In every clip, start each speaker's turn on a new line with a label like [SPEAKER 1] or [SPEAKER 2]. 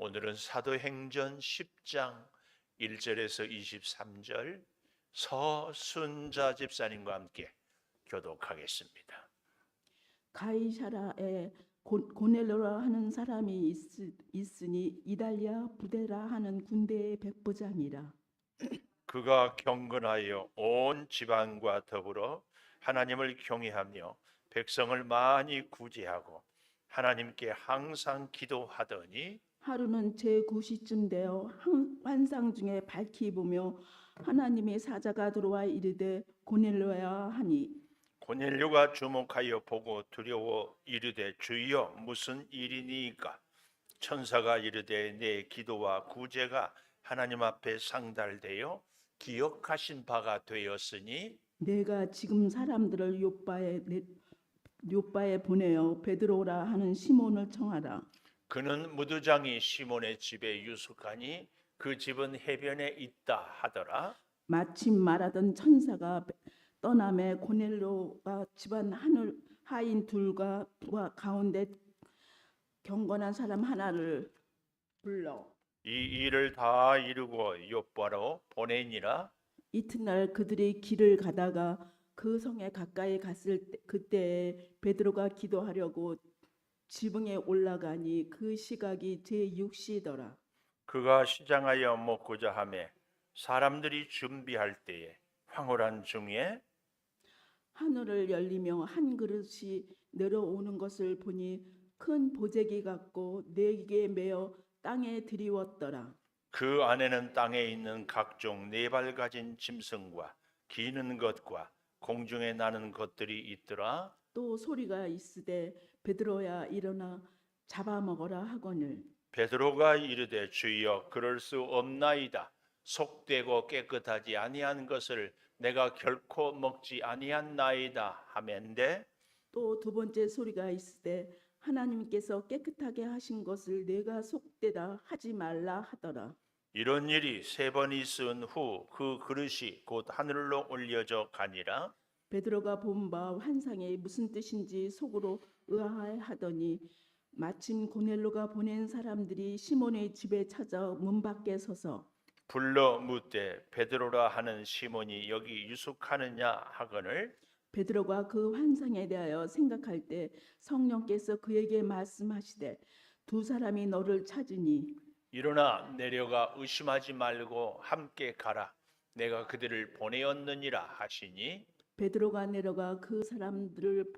[SPEAKER 1] 오늘은 사도행전 10장 1절에서 23절 서순자 집사님과 함께 교독하겠습니다.
[SPEAKER 2] 가이사라에 고넬료라 하는 사람이 있으니 이달리아 부데라 하는 군대의 백부장이라.
[SPEAKER 1] 그가 경건하여 온 지방과 더불어 하나님을 경외하며 백성을 많이 구제하고 하나님께 항상 기도하더니
[SPEAKER 2] 하루는 제9시쯤 되어 환상 중에 밝히 보며 하나님의 사자가 들어와 이르되 고넬료야 하니
[SPEAKER 1] 고넬료가 주목하여 보고 두려워 이르되 주여 무슨 일이니까? 천사가 이르되 내 기도와 구제가 하나님 앞에 상달되어 기억하신 바가 되었으니
[SPEAKER 2] 내가 지금 사람들을 요바에 보내어 베드로라 하는 시몬을 청하라.
[SPEAKER 1] 그는 무두장이 시몬의 집에 유숙하니 그 집은 해변에 있다 하더라.
[SPEAKER 2] 마침 말하던 천사가 떠남에 고넬료가 집안 하인 둘과 가운데 경건한 사람 하나를 불러
[SPEAKER 1] 이 일을 다 이루고 요바로 보내니라.
[SPEAKER 2] 이튿날 그들이 길을 가다가 그 성에 가까이 갔을 그때에 베드로가 기도하려고 지붕에 올라가니 그 시각이 제6시더라.
[SPEAKER 1] 그가 시장하여 먹고자 하매 사람들이 준비할 때에 황홀한 중에
[SPEAKER 2] 하늘을 열리며 한 그릇이 내려오는 것을 보니 큰 보재기 같고 네개 매어 땅에 드리웠더라.
[SPEAKER 1] 그 안에는 땅에 있는 각종 네 발 가진 짐승과 기는 것과 공중에 나는 것들이 있더라.
[SPEAKER 2] 또 소리가 있으되 베드로야 일어나 잡아먹어라 하거늘
[SPEAKER 1] 베드로가 이르되 주여 그럴 수 없나이다. 속되고 깨끗하지 아니한 것을 내가 결코 먹지 아니한나이다 하면데
[SPEAKER 2] 또 두 번째 소리가 있으되 하나님께서 깨끗하게 하신 것을 내가 속되다 하지 말라 하더라.
[SPEAKER 1] 이런 일이 세 번 있은 후 그 그릇이 곧 하늘로 올려져 가니라.
[SPEAKER 2] 베드로가 본 바 환상이 무슨 뜻인지 속으로 의아해하더니 마침 고넬료가 보낸 사람들이 시몬의 집에 찾아 문 밖에 서서
[SPEAKER 1] 불러 묻되 베드로라 하는 시몬이 여기 유숙하느냐 하거늘
[SPEAKER 2] 베드로가 그 환상에 대하여 생각할 때 성령께서 그에게 말씀하시되 두 사람이 너를 찾으니
[SPEAKER 1] 일어나 내려가 의심하지 말고 함께 가라. 내가 그들을 보내었느니라 하시니
[SPEAKER 2] 베드로가 내려가 그 사람들을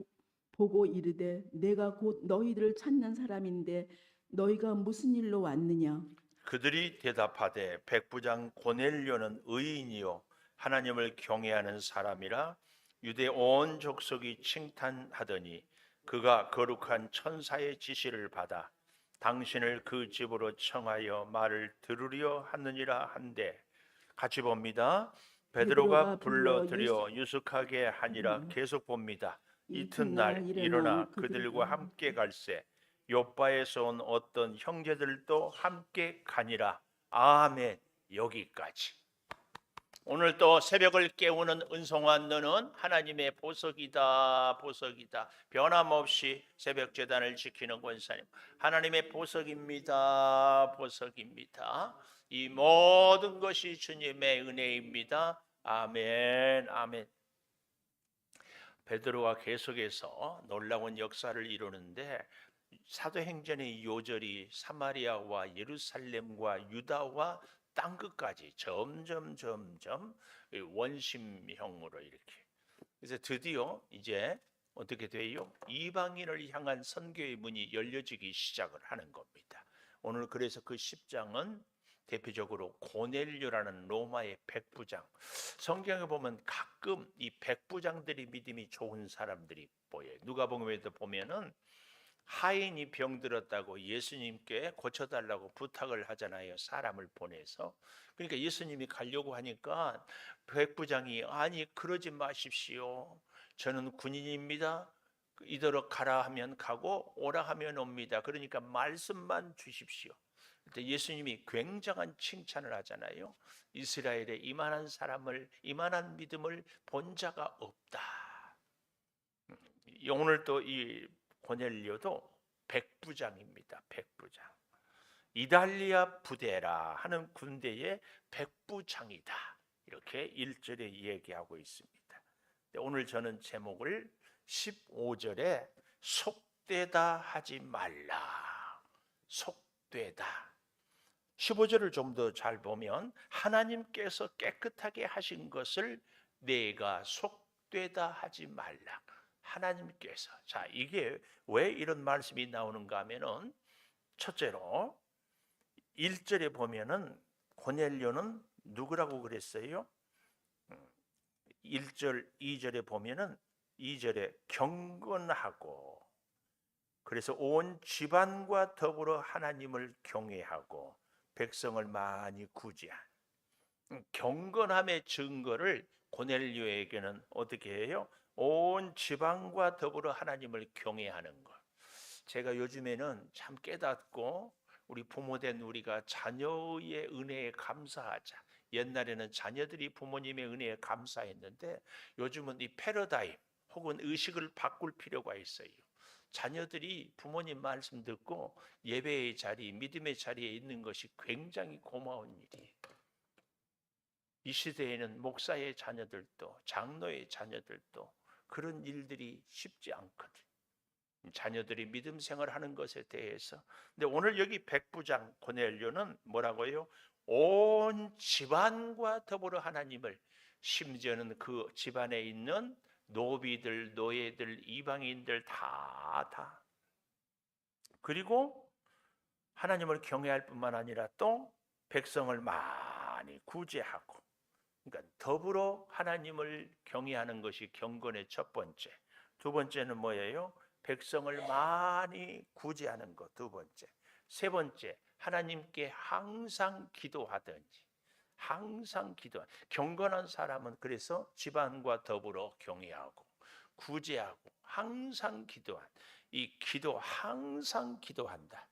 [SPEAKER 2] 보고 이르되 내가 곧 너희들을 찾는 사람인데 너희가 무슨 일로 왔느냐.
[SPEAKER 1] 그들이 대답하되 백부장 고넬료는 의인이요 하나님을 경외하는 사람이라 유대 온 족속이 칭찬하더니 그가 거룩한 천사의 지시를 받아 당신을 그 집으로 청하여 말을 들으려 하느니라 한데 같이 봅니다. 베드로가 불러들여 유숙하게 하니라. 계속 봅니다. 이튿날 일어나 그들과 함께 갈새 요바에서 온 어떤 형제들도 함께 가니라. 아멘. 여기까지. 오늘 또 새벽을 깨우는 은송한 너는 하나님의 보석이다. 보석이다. 변함없이 새벽 제단을 지키는 권사님. 하나님의 보석입니다. 보석입니다. 이 모든 것이 주님의 은혜입니다. 아멘. 아멘. 베드로가 계속해서 놀라운 역사를 이루는데 사도행전의 요절이 사마리아와 예루살렘과 유다와 땅끝까지 점점 원심형으로 이렇게. 그래서 드디어 이제 어떻게 돼요? 이방인을 향한 선교의 문이 열려지기 시작을 하는 겁니다. 오늘 그래서 그 10장은 대표적으로 고넬료라는 로마의 백부장. 성경에 보면 가끔 이 백부장들이 믿음이 좋은 사람들이 보여요. 누가복음에도 보면은 하인이 병들었다고 예수님께 고쳐달라고 부탁을 하잖아요. 사람을 보내서. 그러니까 예수님이 가려고 하니까 백부장이 아니 그러지 마십시오. 저는 군인입니다. 이대로 가라 하면 가고 오라 하면 옵니다. 그러니까 말씀만 주십시오. 그때 예수님이 굉장한 칭찬을 하잖아요. 이스라엘에 이만한 믿음을 본 자가 없다. 오늘 또 이 고넬료도 백부장입니다. 백부장. 이달리아 부대라 하는 군대의 백부장이다. 이렇게 1절에 얘기하고 있습니다. 오늘 저는 제목을 15절에 속되다 하지 말라. 속되다. 15절을 좀 더 잘 보면 하나님께서 깨끗하게 하신 것을 내가 속되다 하지 말라. 하나님께서. 자, 이게 왜 이런 말씀이 나오는가 하면은 첫째로 1절에 보면은 고넬료는 누구라고 그랬어요? 1절, 2절에 보면은 2절에 경건하고 그래서 온 집안과 더불어 하나님을 경외하고 백성을 많이 구제한 경건함의 증거를 고넬료에게는 어떻게 해요? 온 지방과 더불어 하나님을 경외하는 것. 제가 요즘에는 참 깨닫고 우리 부모된 우리가 자녀의 은혜에 감사하자. 옛날에는 자녀들이 부모님의 은혜에 감사했는데 요즘은 이 패러다임 혹은 의식을 바꿀 필요가 있어요. 자녀들이 부모님 말씀 듣고 예배의 자리, 믿음의 자리에 있는 것이 굉장히 고마운 일이에요. 이 시대에는 목사의 자녀들도 장로의 자녀들도 그런 일들이 쉽지 않거든. 자녀들이 믿음 생활하는 것에 대해서. 근데 오늘 여기 백부장 고넬료는 뭐라고요? 온 집안과 더불어 하나님을, 심지어는 그 집안에 있는 노비들, 노예들, 이방인들 다 그리고 하나님을 경외할 뿐만 아니라 또 백성을 많이 구제하고, 그러니까 더불어 하나님을 경외하는 것이 경건의 첫 번째. 두 번째는 뭐예요? 백성을 많이 구제하는 것. 두 번째. 세 번째, 하나님께 항상 기도하든지. 항상 기도. 경건한 사람은 그래서 집안과 더불어 경외하고 구제하고 항상 기도한, 이 기도, 항상 기도한다.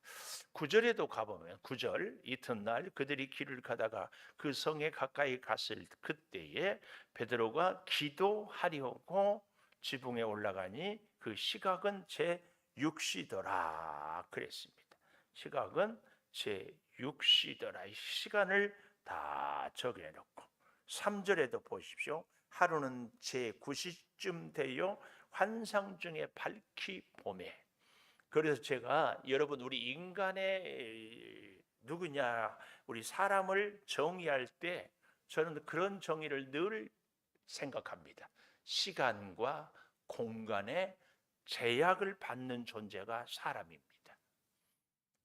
[SPEAKER 1] 9절에도 가보면 9절, 이튿날 그들이 길을 가다가 그 성에 가까이 갔을 그때에 베드로가 기도하려고 지붕에 올라가니 그 시각은 제 6시더라 그랬습니다. 시각은 제 6시더라. 이 시간을 다 적어놓고 3절에도 보십시오. 하루는 제 9시쯤 되어 환상 중에 밝히 보매. 그래서 제가 여러분 우리 인간의 누구냐, 우리 사람을 정의할 때 저는 그런 정의를 늘 생각합니다. 시간과 공간의 제약을 받는 존재가 사람입니다.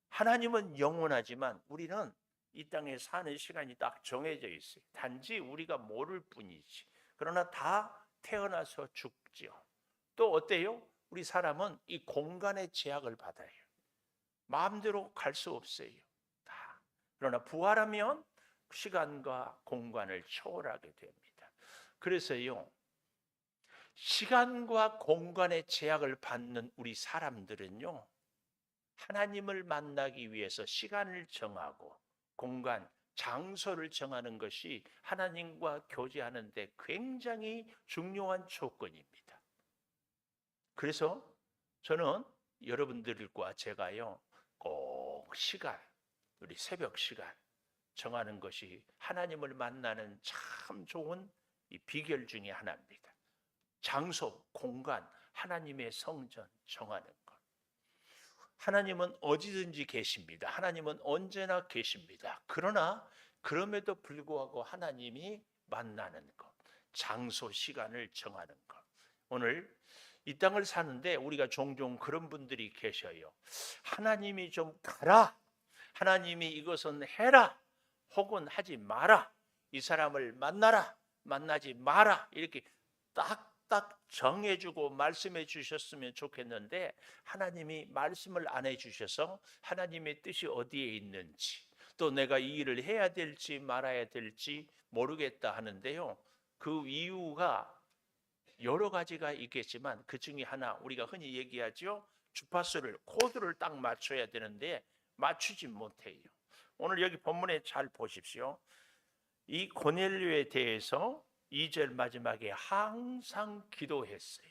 [SPEAKER 1] 하나님은 영원하지만 우리는 이 땅에 사는 시간이 딱 정해져 있어요. 단지 우리가 모를 뿐이지. 그러나 다 태어나서 죽지요. 또 어때요? 우리 사람은 이 공간의 제약을 받아요. 마음대로 갈 수 없어요. 다. 그러나 부활하면 시간과 공간을 초월하게 됩니다. 그래서요, 시간과 공간의 제약을 받는 우리 사람들은요, 하나님을 만나기 위해서 시간을 정하고 공간, 장소를 정하는 것이 하나님과 교제하는 데 굉장히 중요한 조건입니다. 그래서 저는 여러분들과 제가요, 꼭 시간, 우리 새벽 시간 정하는 것이 하나님을 만나는 참 좋은 이 비결 중에 하나입니다. 장소, 공간, 하나님의 성전 정하는 것. 하나님은 어디든지 계십니다. 하나님은 언제나 계십니다. 그러나 그럼에도 불구하고 하나님이 만나는 것, 장소, 시간을 정하는 것. 오늘 이 땅을 사는데 우리가 종종 그런 분들이 계셔요. 하나님이 좀 가라. 하나님이 이것은 해라. 혹은 하지 마라. 이 사람을 만나라. 만나지 마라. 이렇게 딱딱 정해주고 말씀해 주셨으면 좋겠는데 하나님이 말씀을 안 해주셔서 하나님의 뜻이 어디에 있는지, 또 내가 이 일을 해야 될지 말아야 될지 모르겠다 하는데요. 그 이유가 여러 가지가 있겠지만 그 중에 하나, 우리가 흔히 얘기하죠. 주파수를, 코드를 딱 맞춰야 되는데 맞추지 못해요. 오늘 여기 본문에 잘 보십시오. 이 고넬료에 대해서 2절 마지막에 항상 기도했어요.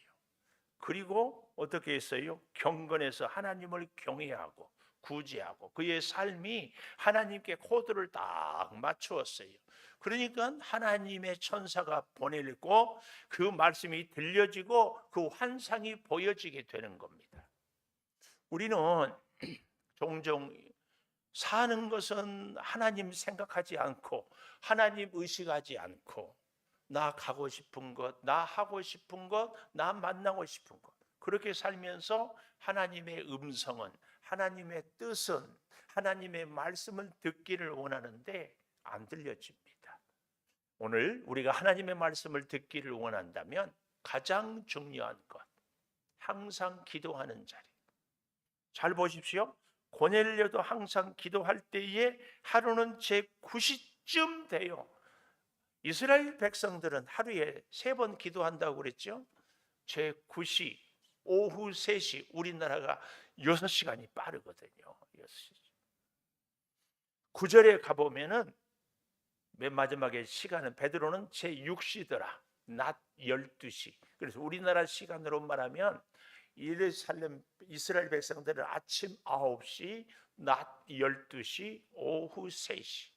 [SPEAKER 1] 그리고 어떻게 했어요? 경건해서 하나님을 경외하고 구제하고 그의 삶이 하나님께 코드를 딱 맞추었어요. 그러니까 하나님의 천사가 보내고 그 말씀이 들려지고 그 환상이 보여지게 되는 겁니다. 우리는 종종 사는 것은 하나님 생각하지 않고 하나님 의식하지 않고 나 가고 싶은 것, 나 하고 싶은 것, 나 만나고 싶은 것 그렇게 살면서 하나님의 음성은 하나님의 뜻은 하나님의 말씀을 듣기를 원하는데 안 들려집니다. 오늘 우리가 하나님의 말씀을 듣기를 원한다면 가장 중요한 것 항상 기도하는 자리. 잘 보십시오. 고넬료도 항상 기도할 때에 하루는 제9시쯤 돼요. 이스라엘 백성들은 하루에 3번 기도한다고 그랬죠. 제9시, 오후 3시, 우리나라가 6시간이 빠르거든요. 6시. 9절에 가보면은 맨 마지막에 시간은 베드로는 제6시더라. 낮 12시. 그래서 우리나라 시간으로 말하면 예루살렘 이스라엘 백성들은 아침 9시, 낮 12시, 오후 3시.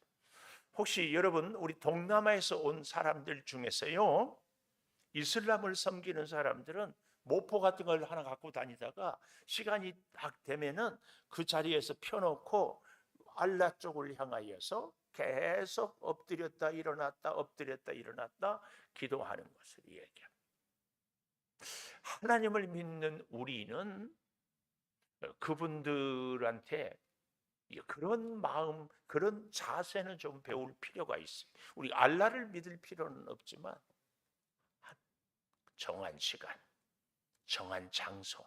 [SPEAKER 1] 혹시 여러분 우리 동남아에서 온 사람들 중에서요 이슬람을 섬기는 사람들은 모포 같은 걸 하나 갖고 다니다가 시간이 딱 되면은 그 자리에서 펴놓고 알라 쪽을 향하여서 계속 엎드렸다 일어났다 엎드렸다 일어났다 기도하는 것을 얘기합니다. 하나님을 믿는 우리는 그분들한테 그런 마음, 그런 자세는 좀 배울 필요가 있어요. 우리 알라를 믿을 필요는 없지만 정한 시간, 정한 장소,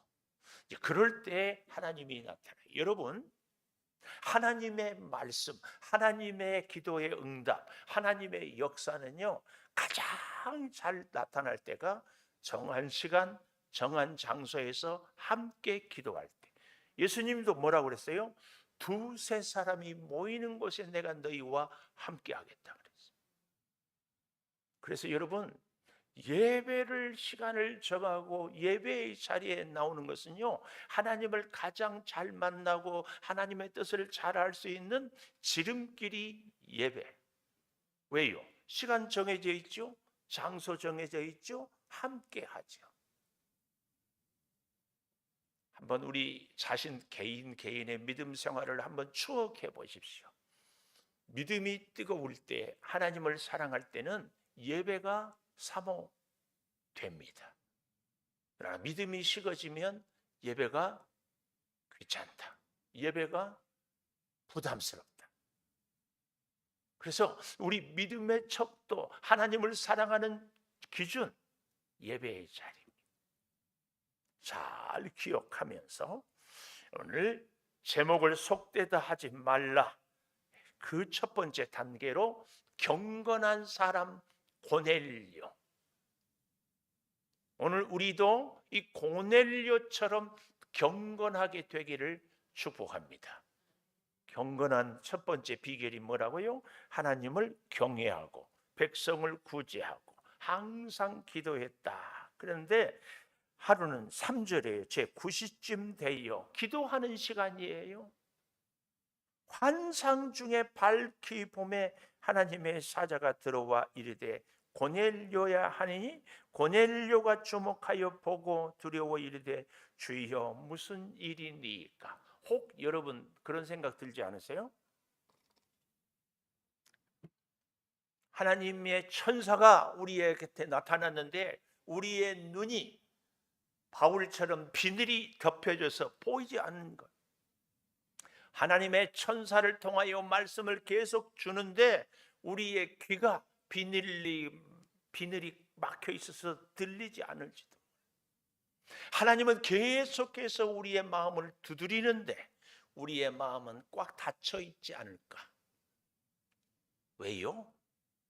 [SPEAKER 1] 그럴 때 하나님이 나타나요. 여러분, 하나님의 말씀, 하나님의 기도의 응답, 하나님의 역사는요 가장 잘 나타날 때가 정한 시간, 정한 장소에서 함께 기도할 때. 예수님도 뭐라고 그랬어요? 2-3 사람이 모이는 곳에 내가 너희와 함께 하겠다 그랬어요. 그래서 여러분 예배를 시간을 정하고 예배의 자리에 나오는 것은요 하나님을 가장 잘 만나고 하나님의 뜻을 잘 알 수 있는 지름길이 예배. 왜요? 시간 정해져 있죠? 장소 정해져 있죠? 함께 하죠. 한번 우리 자신 개인의 믿음 생활을 한번 추억해 보십시오. 믿음이 뜨거울 때 하나님을 사랑할 때는 예배가 사모됩니다. 그러나 믿음이 식어지면 예배가 귀찮다. 예배가 부담스럽다. 그래서 우리 믿음의 척도 하나님을 사랑하는 기준 예배의 자리입니다. 잘 기억하면서 오늘 제목을 속되다 하지 말라. 그 첫 번째 단계로 경건한 사람 고넬료. 오늘 우리도 이 고넬료처럼 경건하게 되기를 축복합니다. 경건한 첫 번째 비결이 뭐라고요? 하나님을 경외하고 백성을 구제하고 항상 기도했다. 그런데 하루는 3절에 제9시쯤 되어 기도하는 시간이에요. 환상 중에 밝히 봄에 하나님의 사자가 들어와 이르되 고넬료야 하니 고넬료가 주목하여 보고 두려워 이르되 주여 무슨 일이니까. 혹 여러분 그런 생각 들지 않으세요? 하나님의 천사가 우리의 곁에 나타났는데 우리의 눈이 바울처럼 비늘이 덮여져서 보이지 않는 것. 하나님의 천사를 통하여 말씀을 계속 주는데 우리의 귀가 비늘이 막혀 있어서 들리지 않을지도. 하나님은 계속해서 우리의 마음을 두드리는데 우리의 마음은 꽉 닫혀 있지 않을까? 왜요?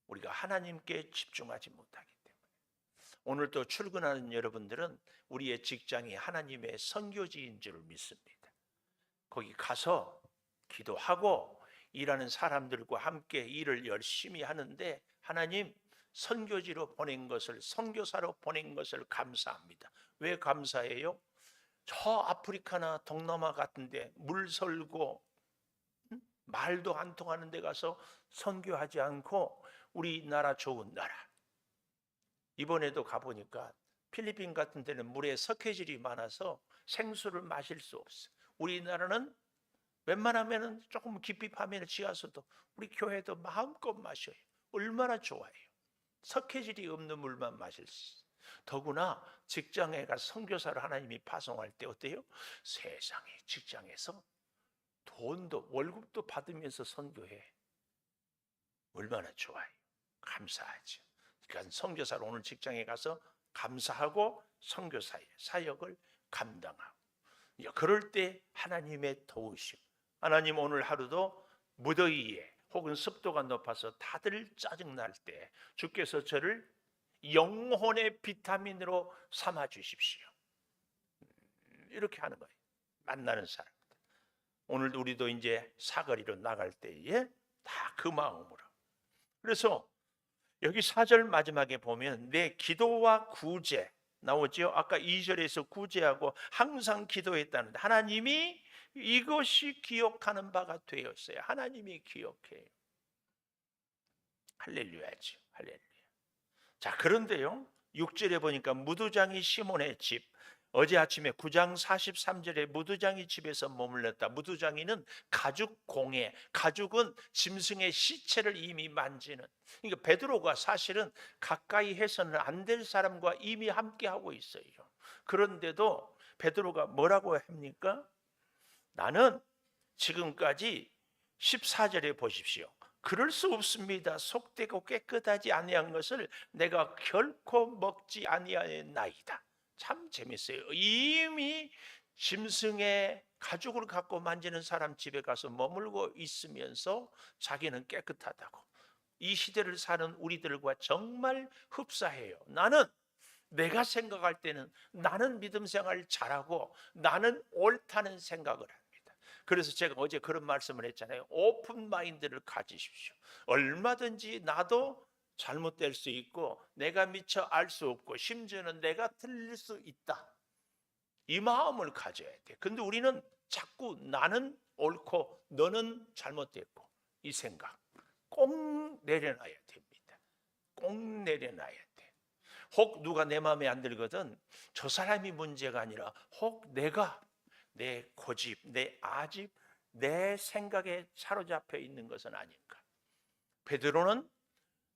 [SPEAKER 1] 우리가 하나님께 집중하지 못하기 때문에. 오늘 또 출근하는 여러분들은 우리의 직장이 하나님의 선교지인 줄 믿습니다. 거기 가서 기도하고 일하는 사람들과 함께 일을 열심히 하는데 하나님 선교지로 보낸 것을 선교사로 보낸 것을 감사합니다. 왜 감사해요? 저 아프리카나 동남아 같은데 물 설고 말도 안 통하는 데 가서 선교하지 않고 우리나라 좋은 나라, 이번에도 가보니까 필리핀 같은 데는 물에 석회질이 많아서 생수를 마실 수 없어. 우리나라는 웬만하면 조금 깊이 파면 지하수도 우리 교회도 마음껏 마셔요. 얼마나 좋아요. 석회질이 없는 물만 마실 수 있어요. 더구나 직장에 가서 선교사를 하나님이 파송할 때 어때요? 세상에 직장에서 돈도 월급도 받으면서 선교해. 얼마나 좋아요. 감사하죠. 그러니까 선교사로 오늘 직장에 가서 감사하고 선교사의 사역을 감당하고, 그럴 때 하나님의 도우심. 하나님 오늘 하루도 무더위에 혹은 습도가 높아서 다들 짜증날 때 주께서 저를 영혼의 비타민으로 삼아 주십시오. 이렇게 하는 거예요. 만나는 사람. 오늘 우리도 이제 사거리로 나갈 때에 다 그 마음으로. 그래서 여기 4절 마지막에 보면 내 기도와 구제 나오죠. 아까 2절에서 구제하고 항상 기도했다는데 하나님이 이것이 기억하는 바가 되었어요. 하나님이 기억해요. 할렐루야죠. 할렐루야. 자, 그런데요 6절에 보니까 무두장이 시몬의 집, 어제 아침에 9장 43절에 무두장이 집에서 머물렀다. 무두장이는 가죽 공예, 가죽은 짐승의 시체를 이미 만지는, 그러니까 베드로가 사실은 가까이 해서는 안 될 사람과 이미 함께 하고 있어요. 그런데도 베드로가 뭐라고 합니까? 나는 지금까지 14절에 보십시오. 그럴 수 없습니다. 속되고 깨끗하지 아니한 것을 내가 결코 먹지 아니하였나이다. 참 재밌어요. 이미 짐승의 가죽을 갖고 만지는 사람 집에 가서 머물고 있으면서 자기는 깨끗하다고. 이 시대를 사는 우리들과 정말 흡사해요. 나는 내가 생각할 때는 나는 믿음 생활 잘하고 나는 옳다는 생각을 합니다. 그래서 제가 어제 그런 말씀을 했잖아요. 오픈 마인드를 가지십시오. 얼마든지 나도 잘못될 수 있고 내가 미처 알 수 없고 심지어는 내가 틀릴 수 있다. 이 마음을 가져야 돼. 근데 우리는 자꾸 나는 옳고 너는 잘못됐고 이 생각 꼭 내려놔야 됩니다. 꼭 내려놔야 돼. 혹 누가 내 마음에 안 들거든 저 사람이 문제가 아니라 혹 내가 내 고집, 내 아집, 내 생각에 사로잡혀 있는 것은 아닌가. 베드로는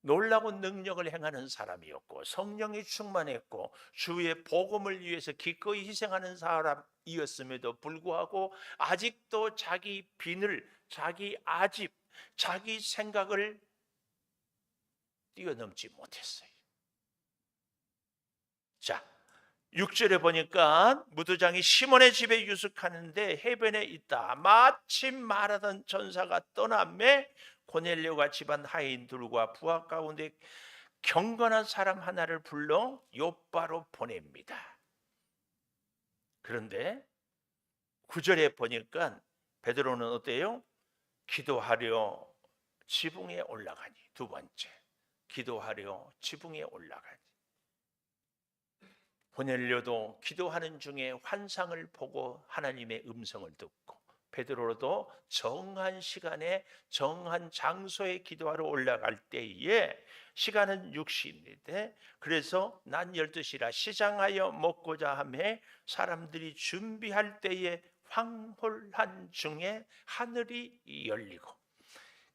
[SPEAKER 1] 놀라운 능력을 행하는 사람이었고 성령이 충만했고 주의 복음을 위해서 기꺼이 희생하는 사람이었음에도 불구하고 아직도 자기 비늘, 자기 아집, 자기 생각을 뛰어넘지 못했어요. 자, 6절에 보니까 무두장이 시몬의 집에 유숙하는데 해변에 있다. 마침 말하던 전사가 떠남에 고넬료가 집안 하인들과 부하 가운데 경건한 사람 하나를 불러 요바로 보냅니다. 그런데 9절에 보니까 베드로는 어때요? 기도하려 지붕에 올라가니. 두 번째, 기도하려 지붕에 올라가니. 고넬료도 기도하는 중에 환상을 보고 하나님의 음성을 듣고 베드로도 정한 시간에 정한 장소에 기도하러 올라갈 때에 시간은 6시인데 그래서 낮 12시라 시장하여 먹고자 하매 사람들이 준비할 때에 황홀한 중에 하늘이 열리고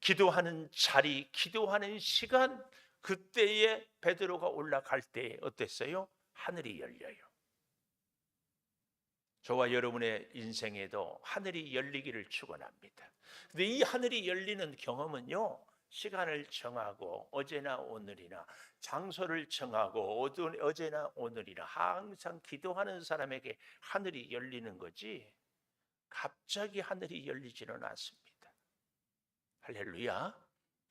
[SPEAKER 1] 기도하는 자리, 기도하는 시간, 그때에 베드로가 올라갈 때 어땠어요? 하늘이 열려요. 저와 여러분의 인생에도 하늘이 열리기를 축원합니다. 근데 이 하늘이 열리는 경험은요, 시간을 정하고 어제나 오늘이나 장소를 정하고 어제나 오늘이나 항상 기도하는 사람에게 하늘이 열리는 거지 갑자기 하늘이 열리지는 않습니다. 할렐루야.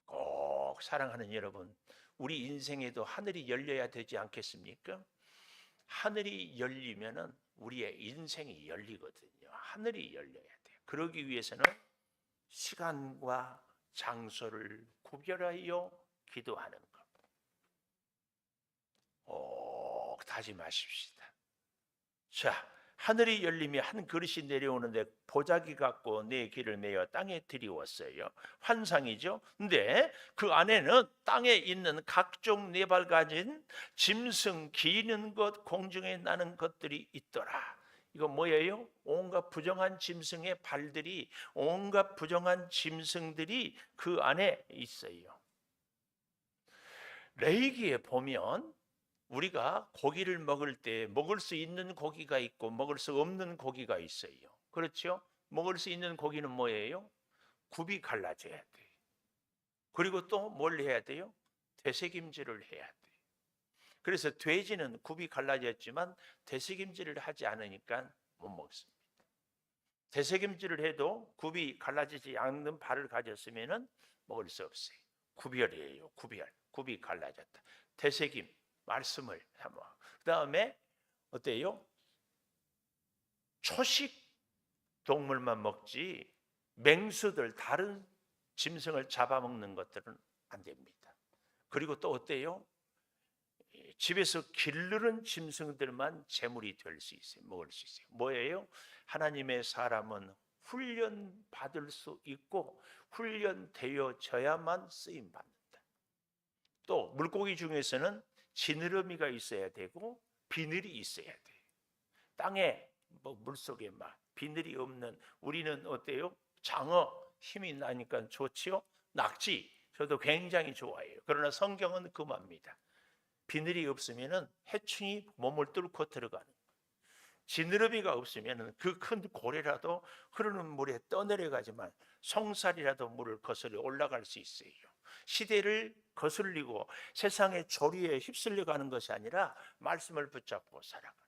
[SPEAKER 1] 꼭 사랑하는 여러분, 우리 인생에도 하늘이 열려야 되지 않겠습니까? 하늘이 열리면은 우리의 인생이 열리거든요. 하늘이 열려야 돼요. 그러기 위해서는 시간과 장소를 구별하여 기도하는 것. 꼭 다짐하십시다. 자, 하늘이 열리며 한 그릇이 내려오는데 보자기 같고 내 길을 메어 땅에 들이웠어요. 환상이죠. 근데 그 안에는 땅에 있는 각종 네 발 가진 짐승, 기는 것, 공중에 나는 것들이 있더라. 이거 뭐예요? 온갖 부정한 짐승의 발들이, 온갖 부정한 짐승들이 그 안에 있어요. 레위기에 보면 우리가 고기를 먹을 때 먹을 수 있는 고기가 있고 먹을 수 없는 고기가 있어요. 그렇죠? 먹을 수 있는 고기는 뭐예요? 굽이 갈라져야 돼요. 그리고 또 뭘 해야 돼요? 되새김질을 해야 돼요. 그래서 돼지는 굽이 갈라졌지만 되새김질을 하지 않으니까 못 먹습니다. 되새김질을 해도 굽이 갈라지지 않는 발을 가졌으면 먹을 수 없어요. 구별이에요. 구별. 굽이 갈라졌다. 되새김. 말씀을 한번. 그 다음에 어때요? 초식 동물만 먹지 맹수들 다른 짐승을 잡아먹는 것들은 안 됩니다. 그리고 또 어때요? 집에서 기르는 짐승들만 제물이 될 수 있어요. 먹을 수 있어요. 뭐예요? 하나님의 사람은 훈련 받을 수 있고 훈련되어져야만 쓰임 받는다. 또 물고기 중에서는 지느러미가 있어야 되고 비늘이 있어야 돼요. 땅에 물속에 막 비늘이 없는 우리는 어때요? 장어 힘이 나니까 좋지요. 낙지 저도 굉장히 좋아해요. 그러나 성경은 금합니다. 비늘이 없으면은 해충이 몸을 뚫고 들어가는 거예요. 지느러미가 없으면은 그 큰 고래라도 흐르는 물에 떠내려가지만 송살이라도 물을 거슬러 올라갈 수 있어요. 시대를 거슬리고 세상의 조리에 휩쓸려 가는 것이 아니라 말씀을 붙잡고 살아가는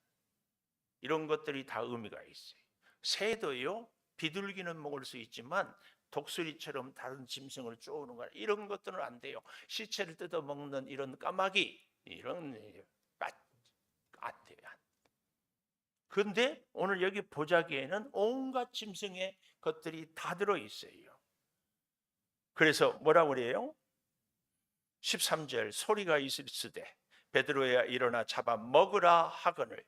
[SPEAKER 1] 이런 것들이 다 의미가 있어요. 새도요 비둘기는 먹을 수 있지만 독수리처럼 다른 짐승을 쪼는 거 이런 것들은 안 돼요. 시체를 뜯어 먹는 이런 까마귀 이런 안 돼요. 그런데 오늘 여기 보자기에는 온갖 짐승의 것들이 다 들어 있어요. 그래서 뭐라고 그래요? 13절 소리가 있을수되 베드로야 일어나 잡아 먹으라 하거늘.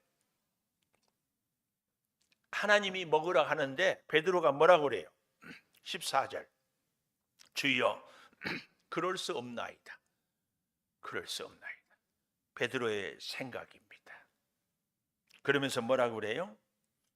[SPEAKER 1] 하나님이 먹으라 하는데 베드로가 뭐라고 그래요? 14절 주여 그럴 수 없나이다. 그럴 수 없나이다. 베드로의 생각입니다. 그러면서 뭐라고 그래요?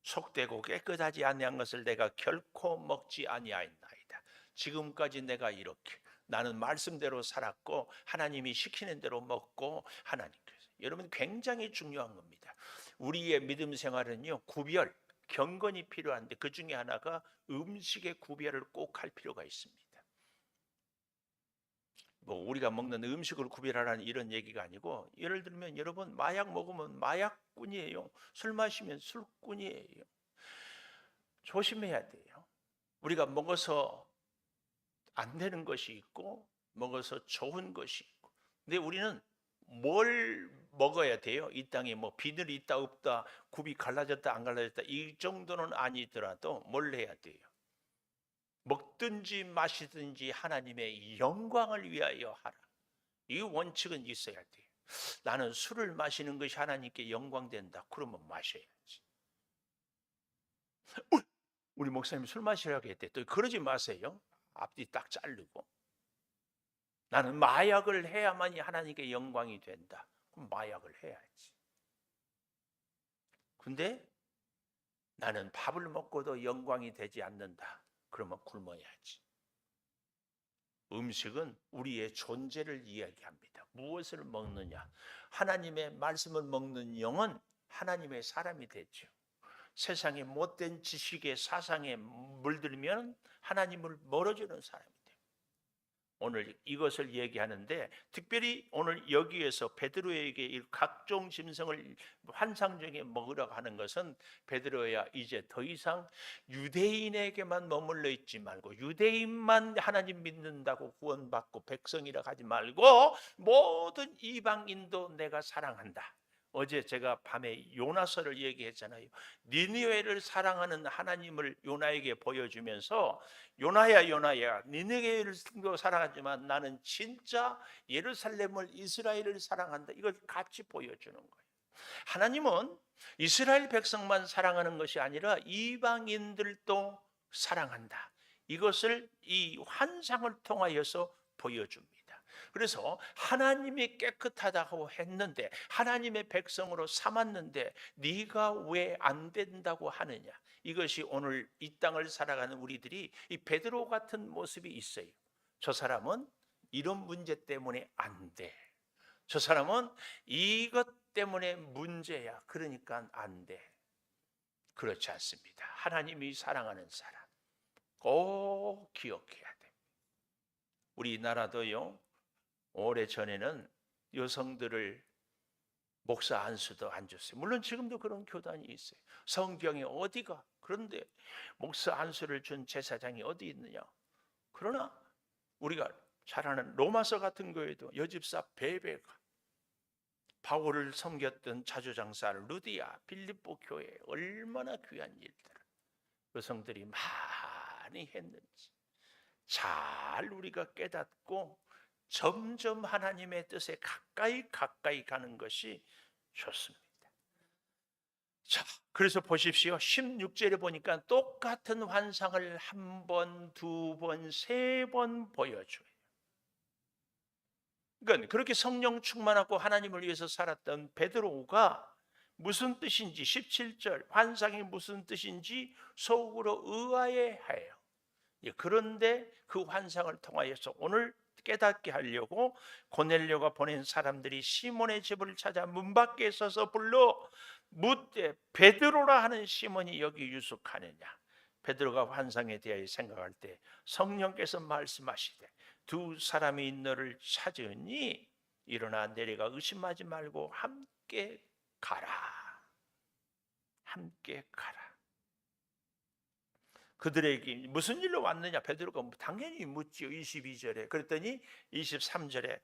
[SPEAKER 1] 속되고 깨끗하지 아니한 것을 내가 결코 먹지 아니하였나이다. 지금까지 내가 이렇게 나는 말씀대로 살았고 하나님이 시키는 대로 먹고 하나님께서 여러분 굉장히 중요한 겁니다. 우리의 믿음 생활은요 구별, 경건이 필요한데 그 중에 하나가 음식의 구별을 꼭 할 필요가 있습니다. 뭐 우리가 먹는 음식을 구별하라는 이런 얘기가 아니고 예를 들면 여러분 마약 먹으면 마약꾼이에요. 술 마시면 술꾼이에요. 조심해야 돼요. 우리가 먹어서 안 되는 것이 있고 먹어서 좋은 것이 있고 근데 우리는 뭘 먹어야 돼요? 이 땅에 뭐 비늘이 있다 없다 굽이 갈라졌다 안 갈라졌다 이 정도는 아니더라도 뭘 해야 돼요? 먹든지 마시든지 하나님의 영광을 위하여 하라. 이 원칙은 있어야 돼요. 나는 술을 마시는 것이 하나님께 영광된다. 그러면 마셔야지. 우리 목사님 술 마시라고 했대. 또 그러지 마세요. 앞뒤 딱 자르고. 나는 마약을 해야만이 하나님께 영광이 된다. 그럼 마약을 해야지. 근데 나는 밥을 먹고도 영광이 되지 않는다. 그러면 굶어야지. 음식은 우리의 존재를 이야기합니다. 무엇을 먹느냐? 하나님의 말씀을 먹는 영은 하나님의 사람이 되죠. 세상의 못된 지식의 사상에 물들면 하나님을 멀어지는 사람이 돼요. 오늘 이것을 얘기하는데 특별히 오늘 여기에서 베드로에게 이 각종 짐승을 환상적에 먹으라고 하는 것은 베드로야 이제 더 이상 유대인에게만 머물러 있지 말고 유대인만 하나님 믿는다고 구원받고 백성이라 하지 말고 모든 이방인도 내가 사랑한다. 어제 제가 밤에 요나서를 얘기했잖아요. 니느웨를 사랑하는 하나님을 요나에게 보여주면서 요나야 요나야 니느웨를 사랑하지만 나는 진짜 예루살렘을 이스라엘을 사랑한다. 이걸 같이 보여주는 거예요. 하나님은 이스라엘 백성만 사랑하는 것이 아니라 이방인들도 사랑한다. 이것을 이 환상을 통하여서 보여줍니다. 그래서 하나님이 깨끗하다고 했는데, 하나님의 백성으로 삼았는데 네가 왜 안 된다고 하느냐. 이것이 오늘 이 땅을 살아가는 우리들이 이 베드로 같은 모습이 있어요. 저 사람은 이런 문제 때문에 안 돼. 저 사람은 이것 때문에 문제야. 그러니까 안 돼. 그렇지 않습니다. 하나님이 사랑하는 사람 꼭 기억해야 돼. 우리나라도요, 오래전에는 여성들을 목사 안수도 안 줬어요. 물론 지금도 그런 교단이 있어요. 성경에 어디가? 그런데 목사 안수를 준 제사장이 어디 있느냐? 그러나 우리가 잘 아는 로마서 같은 거에도 여집사 베베가 바울을 섬겼던 자주장사 루디아, 빌립보 교회 얼마나 귀한 일들 여성들이 많이 했는지 잘 우리가 깨닫고 점점 하나님의 뜻에 가까이 가는 것이 좋습니다. 자, 그래서 보십시오. 16절에 보니까 똑같은 환상을 한 번, 두 번, 세 번 보여줘요. 그러니까 그렇게 성령 충만하고 하나님을 위해서 살았던 베드로가 무슨 뜻인지 17절 환상이 무슨 뜻인지 속으로 의아해해요. 그런데 그 환상을 통하여서 오늘 깨닫게 하려고 고넬료가 보낸 사람들이 시몬의 집을 찾아 문 밖에 서서 불러 묻되 베드로라 하는 시몬이 여기 유숙하느냐. 베드로가 환상에 대하여 생각할 때 성령께서 말씀하시되 두 사람이 너를 찾으니 일어나 내려가 의심하지 말고 함께 가라. 함께 가라. 그들에게 무슨 일로 왔느냐? 베드로가 당연히 묻지요. 22절에. 그랬더니 23절에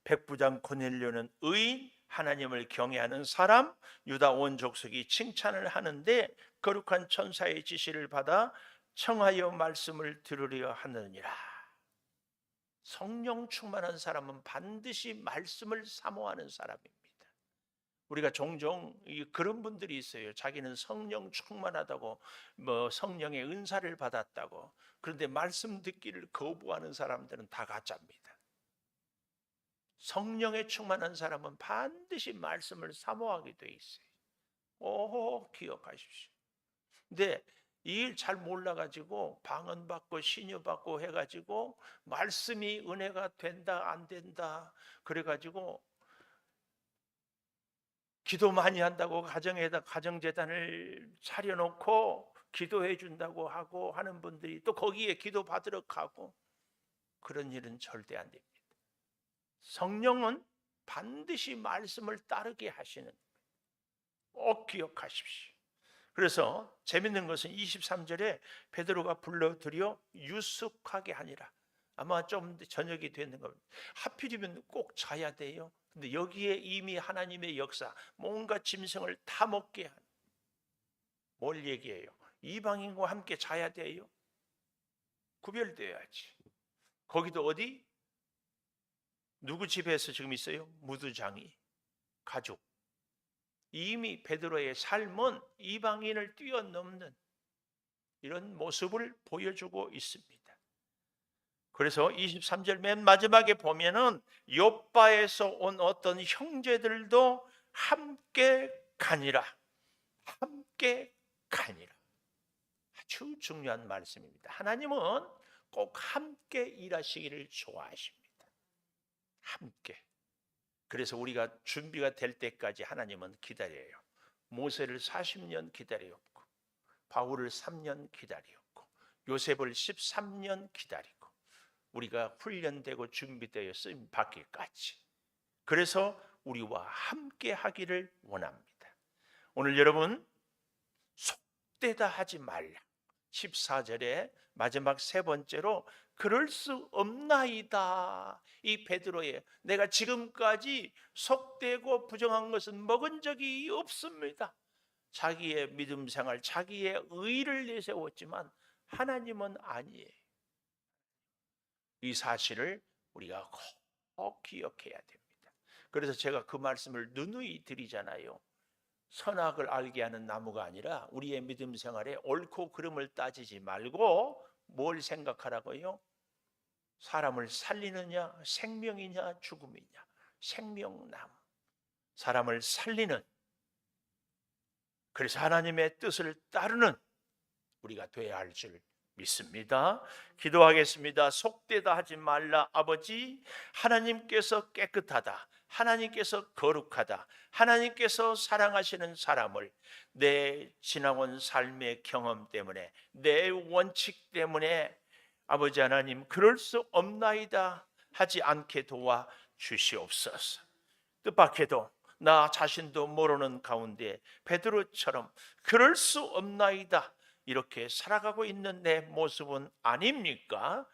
[SPEAKER 1] 백부장 고넬료는 의인, 하나님을 경외하는 사람, 유다 온 족속이 칭찬을 하는데 거룩한 천사의 지시를 받아 청하여 말씀을 들으려 하느니라. 성령 충만한 사람은 반드시 말씀을 사모하는 사람입니다. 우리가 종종 그런 분들이 있어요. 자기는 성령 충만하다고, 성령의 은사를 받았다고. 그런데 말씀 듣기를 거부하는 사람들은 다 가짜입니다. 성령에 충만한 사람은 반드시 말씀을 사모하게 돼 있어요. 오, 기억하십시오. 근데 이 일 잘 몰라가지고 방언받고 신유받고 해가지고 말씀이 은혜가 된다 안 된다 그래가지고 기도 많이 한다고 가정에다 가정재단을 차려놓고 기도해 준다고 하고 하는 분들이 또 거기에 기도 받으러 가고, 그런 일은 절대 안 됩니다. 성령은 반드시 말씀을 따르게 하시는, 꼭 기억하십시오. 그래서 재밌는 것은 23절에 베드로가 불러들여 유숙하게 하니라. 아마 좀 저녁이 되는 겁니다. 하필이면 꼭 자야 돼요. 근데 여기에 이미 하나님의 역사, 뭔가 짐승을 다 먹게 하는, 뭘 얘기해요? 이방인과 함께 자야 돼요. 구별되어야지. 거기도 어디? 누구 집에서 지금 있어요? 무두장이, 가족. 이미 베드로의 삶은 이방인을 뛰어넘는 이런 모습을 보여주고 있습니다. 그래서 23절 맨 마지막에 보면은 욥바에서 온 어떤 형제들도 함께 가니라. 함께 가니라. 아주 중요한 말씀입니다. 하나님은 꼭 함께 일하시기를 좋아하십니다. 함께. 그래서 우리가 준비가 될 때까지 하나님은 기다려요. 모세를 40년 기다렸고, 바울을 3년 기다렸고, 요셉을 13년 기다리고, 우리가 훈련되고 준비되어 쓰임 받기까지. 그래서 우리와 함께 하기를 원합니다. 오늘 여러분, 속되다 하지 말라. 14절에 마지막 세 번째로 그럴 수 없나이다. 이 베드로의 내가 지금까지 속되고 부정한 것은 먹은 적이 없습니다. 자기의 믿음 생활, 자기의 의를 내세웠지만 하나님은 아니에요. 이 사실을 우리가 꼭 기억해야 됩니다. 그래서 제가 그 말씀을 누누이 드리잖아요. 선악을 알게 하는 나무가 아니라 우리의 믿음 생활에 옳고 그름을 따지지 말고 뭘 생각하라고요? 사람을 살리느냐 생명이냐 죽음이냐. 생명나무, 사람을 살리는, 그래서 하나님의 뜻을 따르는 우리가 돼야 할 줄 믿습니다. 기도하겠습니다. 속되다 하지 말라. 아버지, 하나님께서 깨끗하다, 하나님께서 거룩하다, 하나님께서 사랑하시는 사람을 내 지나온 삶의 경험 때문에, 내 원칙 때문에 아버지 하나님 그럴 수 없나이다 하지 않게 도와 주시옵소서. 뜻밖에도 나 자신도 모르는 가운데 베드로처럼 그럴 수 없나이다 이렇게 살아가고 있는 내 모습은 아닙니까?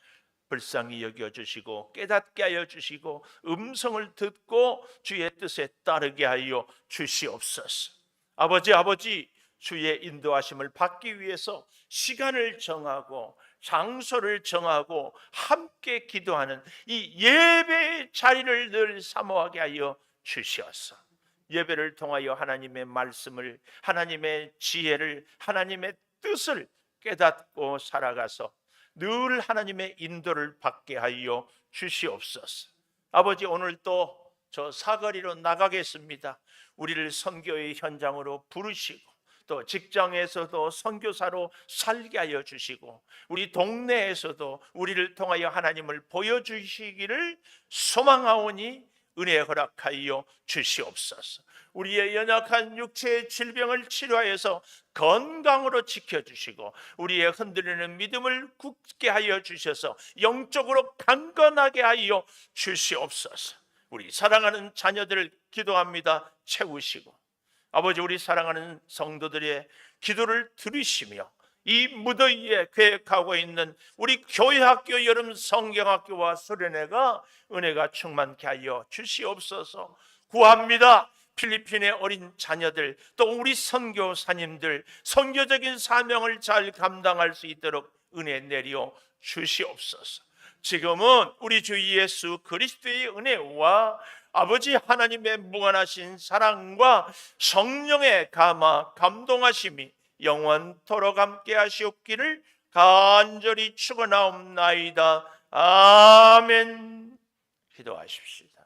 [SPEAKER 1] 불쌍히 여겨주시고 깨닫게 하여 주시고 음성을 듣고 주의 뜻에 따르게 하여 주시옵소서. 아버지, 주의 인도하심을 받기 위해서 시간을 정하고 장소를 정하고 함께 기도하는 이 예배의 자리를 늘 사모하게 하여 주시옵소서. 예배를 통하여 하나님의 말씀을, 하나님의 지혜를, 하나님의 뜻을 깨닫고 살아가서 늘 하나님의 인도를 받게 하여 주시옵소서. 아버지, 오늘 또 저 사거리로 나가겠습니다. 우리를 선교의 현장으로 부르시고 또 직장에서도 선교사로 살게 하여 주시고 우리 동네에서도 우리를 통하여 하나님을 보여주시기를 소망하오니 은혜 허락하여 주시옵소서. 우리의 연약한 육체의 질병을 치료하여서 건강으로 지켜주시고 우리의 흔들리는 믿음을 굳게 하여 주셔서 영적으로 강건하게 하여 주시옵소서. 우리 사랑하는 자녀들을 기도합니다. 채우시고 아버지, 우리 사랑하는 성도들의 기도를 들으시며 이 무더위에 계획하고 있는 우리 교회학교 여름 성경학교와 수련회가 은혜가 충만케 하여 주시옵소서. 구합니다. 필리핀의 어린 자녀들, 또 우리 선교사님들 선교적인 사명을 잘 감당할 수 있도록 은혜 내려 주시옵소서. 지금은 우리 주 예수 그리스도의 은혜와 아버지 하나님의 무한하신 사랑과 성령의 감화 감동하심이 영원토록 함께 하시옵기를 간절히 축원하옵나이다. 아멘. 기도하십시다.